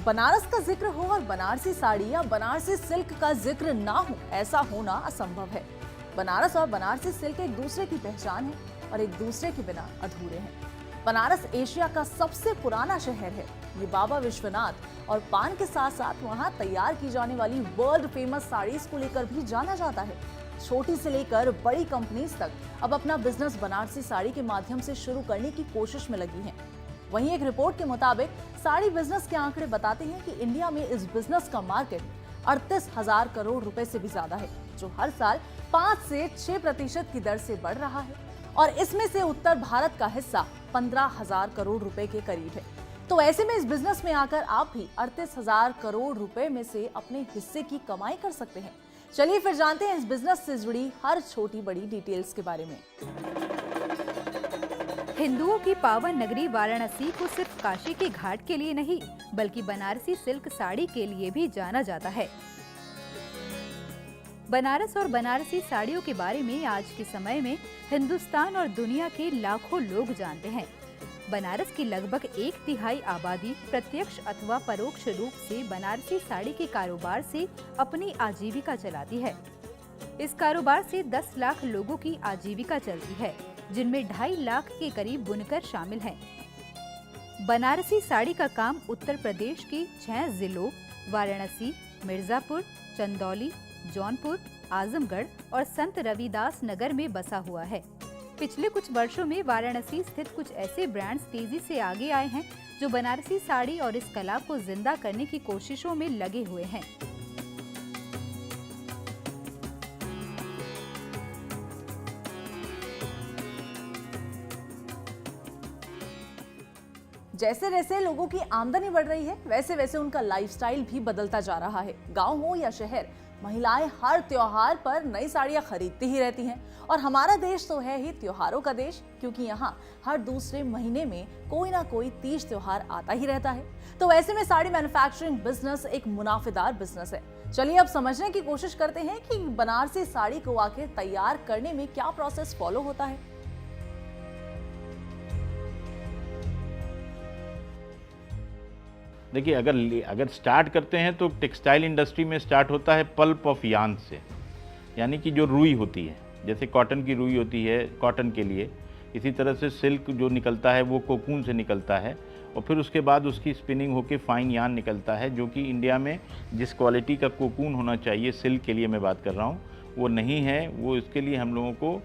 बनारस का जिक्र हो और बनारसी साड़ी या बनारसी सिल्क का जिक्र ना हो, ऐसा होना असंभव है। बनारस और बनारसी सिल्क एक दूसरे की पहचान है और एक दूसरे के बिना अधूरे हैं। बनारस एशिया का सबसे पुराना शहर है। ये बाबा विश्वनाथ और पान के साथ साथ वहाँ तैयार की जाने वाली वर्ल्ड फेमस साड़ीज को लेकर भी जाना जाता है। छोटी से लेकर बड़ी कंपनीज तक अब अपना बिजनेस बनारसी साड़ी के माध्यम से शुरू करने की कोशिश में लगी हैं। वहीं एक रिपोर्ट के मुताबिक साड़ी बिजनेस के आंकड़े बताते हैं कि इंडिया में इस बिजनेस का मार्केट 38,000 करोड़ रुपए से भी ज्यादा है, जो हर साल 5 से 6% की दर से बढ़ रहा है और इसमें से उत्तर भारत का हिस्सा 15,000 करोड़ रुपए के करीब है। तो ऐसे में इस बिजनेस में आकर आप भी 38,000 करोड़ रुपए में से अपने हिस्से की कमाई कर सकते हैं। चलिए फिर जानते हैं इस बिजनेस से जुड़ी हर छोटी बड़ी डिटेल्स के बारे में। हिंदुओं की पावन नगरी वाराणसी को सिर्फ काशी के घाट के लिए नहीं, बल्कि बनारसी सिल्क साड़ी के लिए भी जाना जाता है। बनारस और बनारसी साड़ियों के बारे में आज के समय में हिंदुस्तान और दुनिया के लाखों लोग जानते हैं। बनारस की लगभग 1/3 आबादी प्रत्यक्ष अथवा परोक्ष रूप से बनारसी साड़ी के कारोबार से अपनी आजीविका चलाती है। इस कारोबार से 10 लाख लोगों की आजीविका चलती है, जिनमें 2.5 लाख के करीब बुनकर शामिल हैं। बनारसी साड़ी का काम उत्तर प्रदेश के 6 जिलों वाराणसी, मिर्जापुर, चंदौली, जौनपुर, आजमगढ़ और संत रविदास नगर में बसा हुआ है। पिछले कुछ वर्षों में वाराणसी स्थित कुछ ऐसे ब्रांड्स तेजी से आगे आए हैं, जो बनारसी साड़ी और इस कला को जिंदा करने की कोशिशों में लगे हुए हैं। जैसे जैसे लोगों की आमदनी बढ़ रही है, वैसे वैसे उनका लाइफस्टाइल भी बदलता जा रहा है। गांव हो या शहर, महिलाएं हर त्योहार पर नई साड़ियां खरीदती ही रहती हैं। और हमारा देश तो है ही त्योहारों का देश, क्योंकि यहाँ हर दूसरे महीने में कोई ना कोई तीज त्योहार आता ही रहता है। तो ऐसे में साड़ी मैन्युफैक्चरिंग बिजनेस एक मुनाफेदार बिजनेस है। चलिए अब समझने की कोशिश करते हैं कि बनारसी साड़ी को आखिर तैयार करने में क्या प्रोसेस फॉलो होता है। देखिए, अगर स्टार्ट करते हैं तो टेक्सटाइल इंडस्ट्री में स्टार्ट होता है पल्प ऑफ यार्न से, यानी कि जो रुई होती है, जैसे कॉटन की रुई होती है कॉटन के लिए, इसी तरह से सिल्क जो निकलता है वो कोकून से निकलता है और फिर उसके बाद उसकी स्पिनिंग होकर फाइन यार्न निकलता है, जो कि इंडिया में जिस क्वालिटी का कोकून होना चाहिए सिल्क के लिए मैं बात कर रहा हूँ वो नहीं है। वो इसके लिए हम लोगों को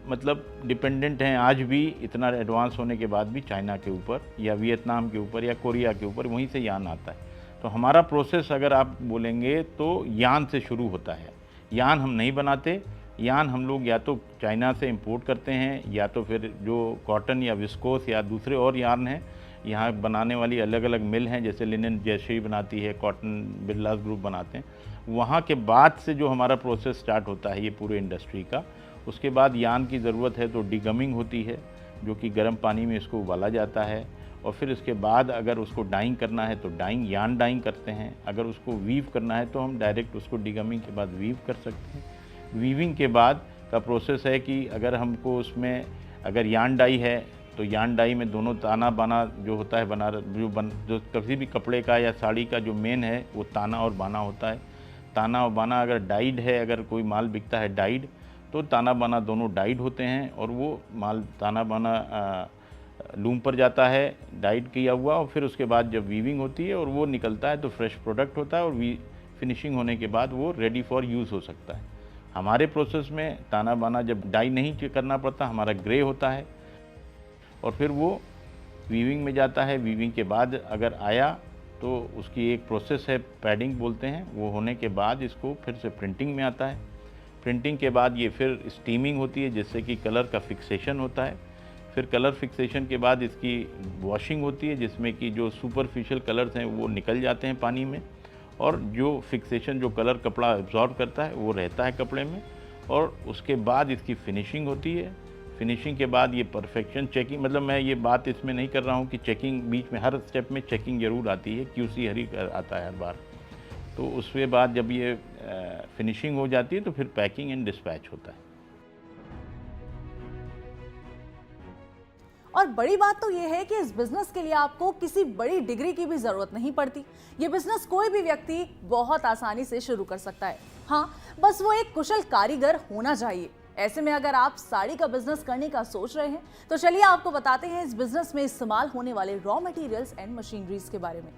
मतलब डिपेंडेंट हैं आज भी, इतना एडवांस होने के बाद भी, चाइना के ऊपर या वियतनाम के ऊपर या कोरिया के ऊपर, वहीं से यान आता है। तो हमारा प्रोसेस अगर आप बोलेंगे तो यान से शुरू होता है। यान हम नहीं बनाते, यान हम लोग या तो चाइना से इंपोर्ट करते हैं या तो फिर जो कॉटन या विस्कोस या दूसरे और यार्न हैं, यहाँ बनाने वाली अलग अलग मिल हैं, जैसे लिनन जयश्री बनाती है, कॉटन बिरलास ग्रुप बनाते हैं। वहाँ के बाद से जो हमारा प्रोसेस स्टार्ट होता है ये पूरे इंडस्ट्री का। उसके बाद यान की ज़रूरत है तो डिगमिंग होती है, जो कि गर्म पानी में इसको उबाला जाता है और फिर उसके बाद अगर उसको डाइंग करना है तो यान डाइंग करते हैं। अगर उसको वीव करना है तो हम डायरेक्ट उसको डिगमिंग के बाद वीव कर सकते हैं। वीविंग के बाद का प्रोसेस है कि अगर हमको उसमें अगर यान डाई है तो यान डाई में दोनों ताना बाना जो होता है जो किसी भी कपड़े का या साड़ी का जो मेन है वो ताना और बाना होता है। ताना और बाना अगर डाइड है, अगर कोई माल बिकता है डाइड, तो ताना बाना दोनों डाइड होते हैं और वो माल ताना बाना लूम पर जाता है डाइड किया हुआ, और फिर उसके बाद जब वीविंग होती है और वो निकलता है तो फ्रेश प्रोडक्ट होता है और फिनिशिंग होने के बाद वो रेडी फॉर यूज़ हो सकता है। हमारे प्रोसेस में ताना बाना जब डाई नहीं करना पड़ता, हमारा ग्रे होता है और फिर वो वीविंग में जाता है। वीविंग के बाद अगर आया तो उसकी एक प्रोसेस है, पैडिंग बोलते हैं, वो होने के बाद इसको फिर से प्रिंटिंग में आता है। प्रिंटिंग के बाद ये फिर स्टीमिंग होती है, जिससे कि कलर का फिक्सेशन होता है। फिर कलर फिक्सेशन के बाद इसकी वॉशिंग होती है, जिसमें कि जो सुपरफिशियल कलर्स हैं वो निकल जाते हैं पानी में और जो फिक्सेशन जो कलर कपड़ा एब्जॉर्ब करता है वो रहता है कपड़े में। और उसके बाद इसकी फिनिशिंग होती है। फिनिशिंग के बाद ये परफेक्शन चेकिंग, मतलब मैं ये बात इसमें नहीं कर रहा हूँ कि चेकिंग बीच में हर स्टेप में चेकिंग ज़रूर आती है, QC आता है हर बार। तो उसके बाद जब ये फिनिशिंग हो जाती है तो फिर पैकिंग एंड डिस्पैच होता है। और बड़ी बात तो ये है कि इस बिजनेस के लिए आपको किसी बड़ी डिग्री की भी जरूरत नहीं पड़ती। ये बिजनेस कोई भी व्यक्ति बहुत आसानी से शुरू कर सकता है। हाँ, बस वो एक कुशल कारीगर होना चाहिए। ऐसे में अगर आप साड़ी का बिजनेस करने का सोच रहे हैं तो चलिए आपको बताते हैं इस बिजनेस में इस्तेमाल होने वाले रॉ मटेरियल्स एंड मशीनरीज के बारे में।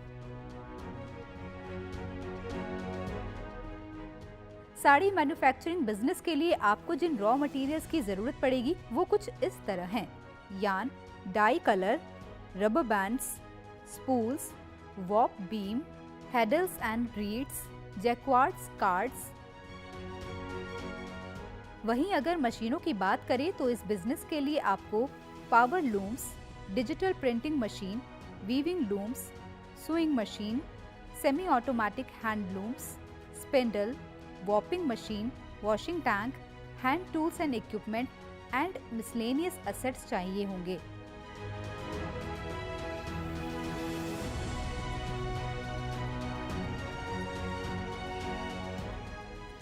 साड़ी मैन्युफैक्चरिंग बिजनेस के लिए आपको जिन रॉ मटेरियल्स की जरूरत पड़ेगी वो कुछ इस तरह हैं: yarn, dye colour, rubber bands, spools, warp beam, heddles and reeds, jacquards cards. वहीं अगर मशीनों की बात करें तो इस बिजनेस के लिए आपको power looms, digital printing machine, weaving looms, sewing machine, semi automatic hand looms, spindle, warping machine, washing tank, hand tools and equipment and miscellaneous assets चाहिए होंगे।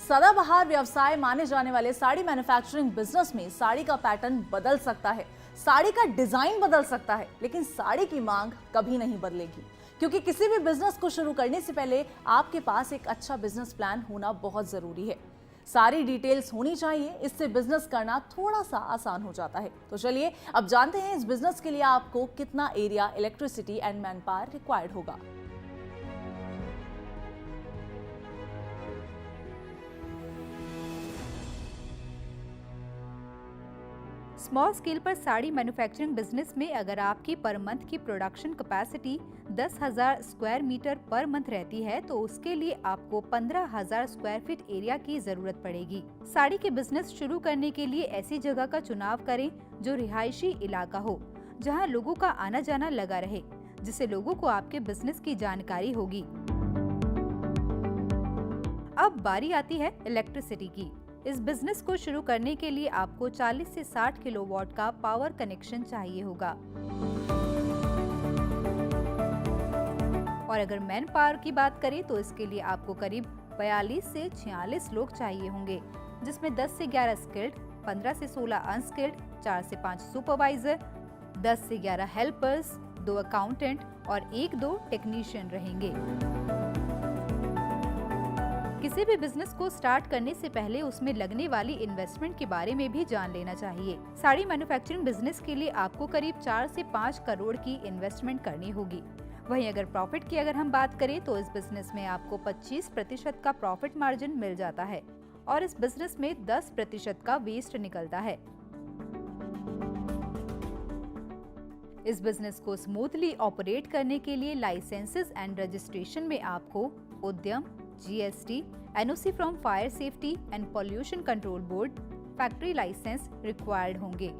सदाबहार व्यवसाय माने जाने वाले साड़ी मैन्युफैक्चरिंग बिजनेस में साड़ी का पैटर्न बदल सकता है, साड़ी का डिजाइन बदल सकता है, लेकिन साड़ी की मांग कभी नहीं बदलेगी। क्योंकि किसी भी बिजनेस को शुरू करने से पहले आपके पास एक अच्छा बिजनेस प्लान होना बहुत जरूरी है। सारी डिटेल्स होनी चाहिए, इससे बिजनेस करना थोड़ा सा आसान हो जाता है। तो चलिए अब जानते हैं इस बिजनेस के लिए आपको कितना area, electricity and man power required होगा। स्मॉल स्केल पर साड़ी मैन्युफैक्चरिंग बिजनेस में अगर आपकी पर मंथ की production capacity 10,000 square metre per month रहती है तो उसके लिए आपको 15,000 स्क्वायर फीट एरिया की जरूरत पड़ेगी। साड़ी के बिजनेस शुरू करने के लिए ऐसी जगह का चुनाव करें जो रिहायशी इलाका हो, जहां लोगों का आना जाना लगा रहे, जिससे लोगों को आपके बिजनेस की जानकारी होगी। अब बारी आती है इलेक्ट्रिसिटी की। इस बिजनेस को शुरू करने के लिए आपको 40 से 60 किलोवाट का पावर कनेक्शन चाहिए होगा। और अगर मैन पावर की बात करें तो इसके लिए आपको करीब 42 से 46 लोग चाहिए होंगे, जिसमें 10 से 11 स्किल्ड, 15 से 16 अनस्किल्ड, 4 से 5 सुपरवाइजर, 10 से 11 हेल्पर्स, 2 अकाउंटेंट और 1-2 टेक्नीशियन रहेंगे। किसी भी बिजनेस को स्टार्ट करने से पहले उसमें लगने वाली इन्वेस्टमेंट के बारे में भी जान लेना चाहिए। साड़ी मैन्युफैक्चरिंग बिजनेस के लिए आपको करीब 4 से 5 करोड़ की इन्वेस्टमेंट करनी होगी। वहीं अगर प्रॉफिट की अगर हम बात करें तो इस बिजनेस में आपको 25% का प्रॉफिट मार्जिन मिल जाता है और इस बिजनेस में 10% का वेस्ट निकलता है। इस बिजनेस को स्मूथली ऑपरेट करने के लिए लाइसेंसेस एंड रजिस्ट्रेशन में आपको Udyam, GST, NOC from fire safety and pollution control board, factory licence required होंगे।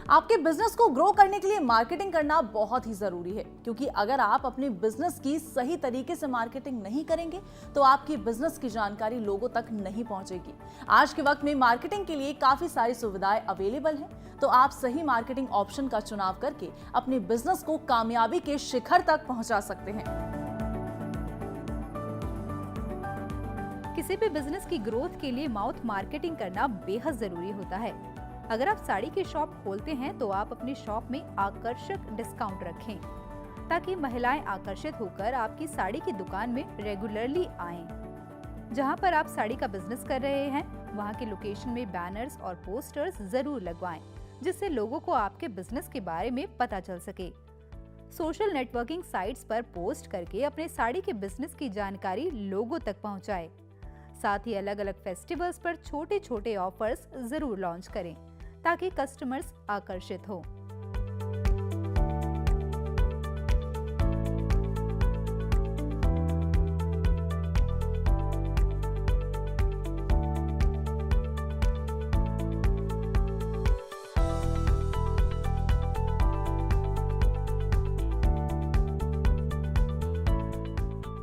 आपके बिजनेस को ग्रो करने के लिए मार्केटिंग करना बहुत ही जरूरी है, क्योंकि अगर आप अपने बिजनेस की सही तरीके से मार्केटिंग नहीं करेंगे तो आपकी बिजनेस की जानकारी लोगों तक नहीं पहुंचेगी। आज के वक्त में मार्केटिंग के लिए काफी सारी सुविधाएं अवेलेबल हैं, तो आप सही मार्केटिंग ऑप्शन का चुनाव करके अपने बिजनेस को कामयाबी के शिखर तक पहुंचा सकते हैं। किसी भी बिजनेस की ग्रोथ के लिए माउथ मार्केटिंग करना बेहद जरूरी होता है। अगर आप साड़ी की शॉप खोलते हैं तो आप अपनी शॉप में आकर्षक डिस्काउंट रखें, ताकि महिलाएं आकर्षित होकर आपकी साड़ी की दुकान में रेगुलरली आएं। जहां पर आप साड़ी का बिजनेस कर रहे हैं वहां के लोकेशन में बैनर्स और पोस्टर्स जरूर लगवाएं, जिससे लोगों को आपके बिजनेस के बारे में पता चल सके। सोशल नेटवर्किंग साइट्स पर पोस्ट करके अपने साड़ी के बिजनेस की जानकारी लोगों तक पहुंचाएं। साथ ही अलग अलग फेस्टिवल्स पर छोटे छोटे ऑफर्स जरूर लॉन्च करें, ताकि कस्टमर्स आकर्षित हो।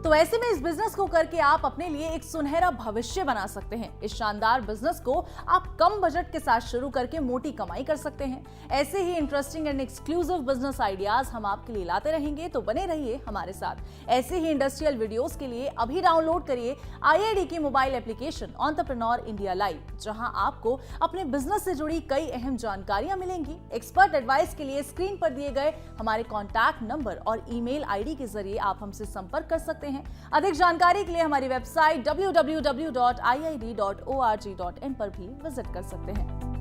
तो तो ऐसे में इस बिजनेस को करके आप अपने लिए एक सुनहरा भविष्य बना सकते हैं। इस शानदार बिजनेस को आप कम बजट के साथ शुरू करके मोटी कमाई कर सकते हैं। ऐसे ही interesting and exclusive business ideas हम आपके लिए लाते रहेंगे, तो बने रहिए हमारे साथ। ऐसे ही इंडस्ट्रियल वीडियोस के लिए अभी डाउनलोड करिए IID की mobile application entrepreneur India live, जहां आपको अपने बिजनेस से जुड़ी कई अहम जानकारियां मिलेंगी। एक्सपर्ट एडवाइस के लिए स्क्रीन पर दिए गए हमारे कॉन्टैक्ट नंबर और ईमेल ID के जरिए आप हमसे संपर्क कर सकते हैं। अधिक जानकारी के लिए हमारी वेबसाइट www.iid.org.in पर भी विजिट कर सकते हैं।